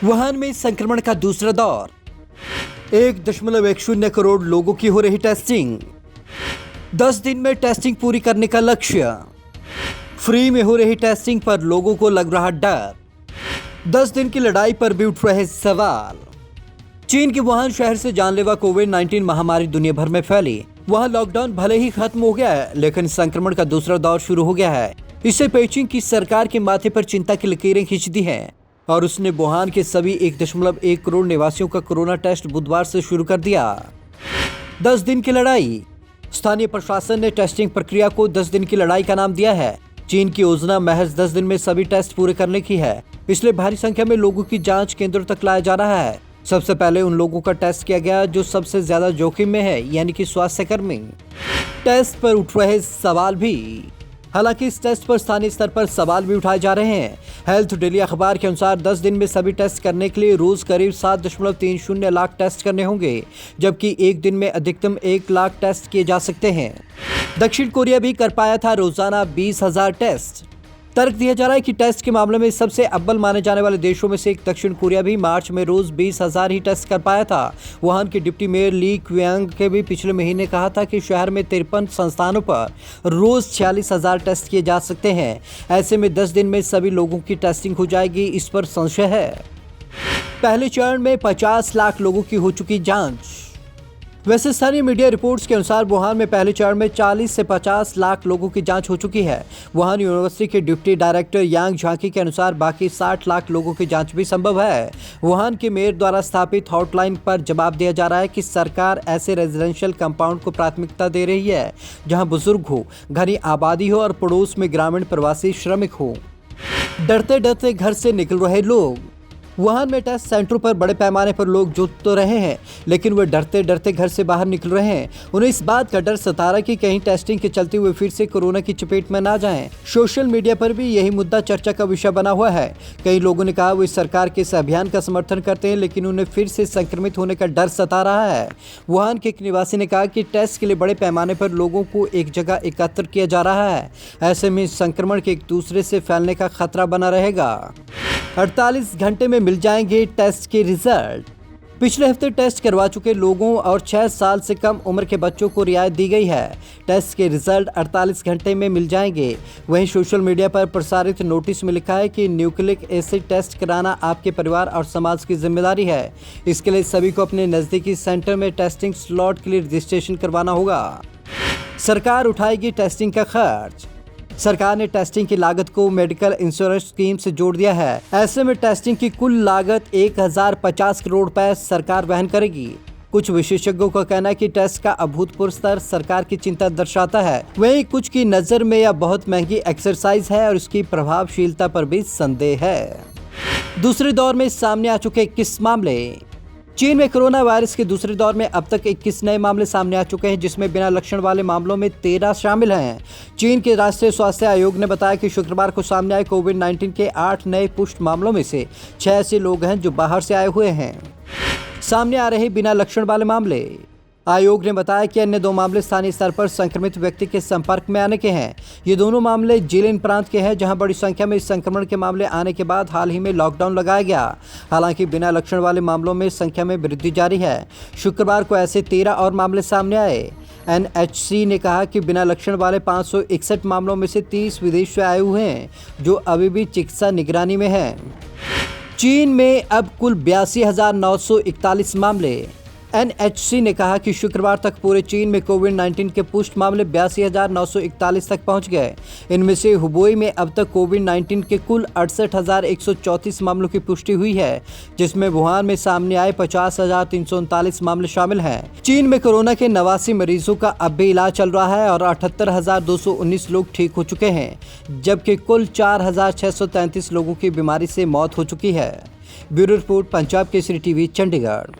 Wuhan में संक्रमण का दूसरा दौर। 1.10 करोड़ लोगों की हो रही टेस्टिंग। 10 दिन में टेस्टिंग पूरी करने का लक्ष्य। फ्री में हो रही टेस्टिंग पर लोगों को लग रहा डर। 10 दिन की लड़ाई पर भी उठ रहे सवाल। चीन के वुहान शहर से जानलेवा कोविड-19 महामारी दुनिया भर में फैली। वहां लॉकडाउन भले ही खत्म हो गया है, लेकिन संक्रमण का दूसरा दौर शुरू हो गया है। इससे पेइचिंग की सरकार के माथे पर चिंता की लकीरें खींच दी हैं और उसने वुहान के सभी 1.1 करोड़ निवासियों का कोरोना टेस्ट बुधवार से शुरू कर दिया। 10 दिन की लड़ाई। स्थानीय प्रशासन ने टेस्टिंग प्रक्रिया को 10 दिन की लड़ाई का नाम दिया है। चीन की योजना महज 10 दिन में सभी टेस्ट पूरे करने की है, इसलिए भारी संख्या में लोगों की जांच केंद्रों तक लाया जा रहा है। सबसे पहले उन लोगों का टेस्ट किया गया जो सबसे ज्यादा जोखिम में है, यानी कि स्वास्थ्य कर्मी। टेस्ट पर उठ रहे सवाल भी। हालांकि इस टेस्ट पर स्थानीय स्तर पर सवाल भी उठाए जा रहे हैं। हेल्थ डेली अखबार के अनुसार 10 दिन में सभी टेस्ट करने के लिए रोज करीब 7.30 लाख टेस्ट करने होंगे, जबकि एक दिन में अधिकतम 1 लाख टेस्ट किए जा सकते हैं। दक्षिण कोरिया भी कर पाया था रोजाना 20,000 टेस्ट। तर्क दिया जा रहा है कि टेस्ट के मामले में सबसे अव्वल माने जाने वाले देशों में से एक दक्षिण कोरिया भी मार्च में रोज 20,000 ही टेस्ट कर पाया था। वुहान के डिप्टी मेयर ली क्वियांग के भी पिछले महीने कहा था कि शहर में 53 संस्थानों पर रोज 46,000 टेस्ट किए जा सकते हैं। ऐसे में 10 दिन में सभी लोगों की टेस्टिंग हो जाएगी, इस पर संशय है। पहले चरण में 50 लाख लोगों की हो चुकी जाँच। वैसे स्थानीय मीडिया रिपोर्ट्स के अनुसार वुहान में पहले चरण में 40 से 50 लाख लोगों की जांच हो चुकी है। वुहान यूनिवर्सिटी के डिप्टी डायरेक्टर यांग झांकी के अनुसार बाकी 60 लाख लोगों की जांच भी संभव है। वुहान के मेयर द्वारा स्थापित हॉटलाइन पर जवाब दिया जा रहा है कि सरकार ऐसे रेजिडेंशियल कंपाउंड को प्राथमिकता दे रही है जहाँ बुजुर्ग हो, घनी आबादी हो और पड़ोस में ग्रामीण प्रवासी श्रमिक हो। डरते डरते घर से निकल रहे लोग। वुहान में टेस्ट सेंटरों पर बड़े पैमाने पर लोग जुट तो रहे हैं, लेकिन वे डरते डरते घर से बाहर निकल रहे हैं। उन्हें इस बात का डर सता रहा कि कहीं टेस्टिंग के चलते हुए फिर से कोरोना की चपेट में ना जाएं। सोशल मीडिया पर भी यही मुद्दा चर्चा का विषय बना हुआ है। कई लोगों ने कहा वे सरकार के इस अभियान का समर्थन करते हैं, लेकिन उन्हें फिर से संक्रमित होने का डर सता रहा है। वुहान के एक निवासी ने कहा कि टेस्ट के लिए बड़े पैमाने पर लोगों को एक जगह एकत्र किया जा रहा है। ऐसे में संक्रमण के एक दूसरे से फैलने का खतरा बना रहेगा। 48 घंटे में मिल जाएंगे टेस्ट के रिजल्ट। पिछले हफ्ते टेस्ट करवा चुके लोगों और 6 साल से कम उम्र के बच्चों को रियायत दी गई है। टेस्ट के रिजल्ट 48 घंटे में मिल जाएंगे। वहीं सोशल मीडिया पर प्रसारित नोटिस में लिखा है कि न्यूक्लिक एसिड टेस्ट कराना आपके परिवार और समाज की जिम्मेदारी है। इसके लिए सभी को अपने नज़दीकी सेंटर में टेस्टिंग स्लॉट के लिए रजिस्ट्रेशन करवाना होगा। सरकार उठाएगी टेस्टिंग का खर्च। सरकार ने टेस्टिंग की लागत को मेडिकल इंश्योरेंस स्कीम से जोड़ दिया है। ऐसे में टेस्टिंग की कुल लागत 1050 करोड़ रुपए सरकार वहन करेगी। कुछ विशेषज्ञों का कहना है कि टेस्ट का अभूतपूर्व स्तर सरकार की चिंता दर्शाता है। वहीं कुछ की नज़र में यह बहुत महंगी एक्सरसाइज है और इसकी प्रभावशीलता पर भी संदेह है। दूसरे दौर में सामने आ चुके 21 मामले। चीन में कोरोना वायरस के दूसरे दौर में अब तक 21 नए मामले सामने आ चुके हैं, जिसमें बिना लक्षण वाले मामलों में 13 शामिल हैं। चीन के राष्ट्रीय स्वास्थ्य आयोग ने बताया कि शुक्रवार को सामने आए कोविड-19 के 8 नए पुष्ट मामलों में से 6 ऐसे लोग हैं जो बाहर से आए हुए हैं। सामने आ रहे बिना लक्षण वाले मामले। आयोग ने बताया कि अन्य 2 मामले स्थानीय स्तर पर संक्रमित व्यक्ति के संपर्क में आने के हैं। ये दोनों मामले जिलिन प्रांत के हैं, जहां बड़ी संख्या में इस संक्रमण के मामले आने के बाद हाल ही में लॉकडाउन लगाया गया। हालांकि बिना लक्षण वाले मामलों में संख्या में वृद्धि जारी है। शुक्रवार को ऐसे 13 और मामले सामने आए। NHC ने कहा कि बिना लक्षण वाले 561 मामलों में से 30 विदेश से आए हुए हैं, जो अभी भी चिकित्सा निगरानी में हैं। चीन में अब कुल 82,941 मामले। NHC ने कहा कि शुक्रवार तक पूरे चीन में कोविड-19 के पुष्ट मामले 82,941 तक पहुंच गए। इनमें से हुबेई में अब तक कोविड-19 के कुल 68,134 मामलों की पुष्टि हुई है, जिसमें वुहान में सामने आए 50,339 मामले शामिल हैं। चीन में कोरोना के 89 मरीजों का अब भी इलाज चल रहा है और 78,219 लोग ठीक हो चुके हैं, जबकि कुल 4,633 लोगों की बीमारी से मौत हो चुकी है। Bureau report, Punjab Kesari TV, Chandigarh.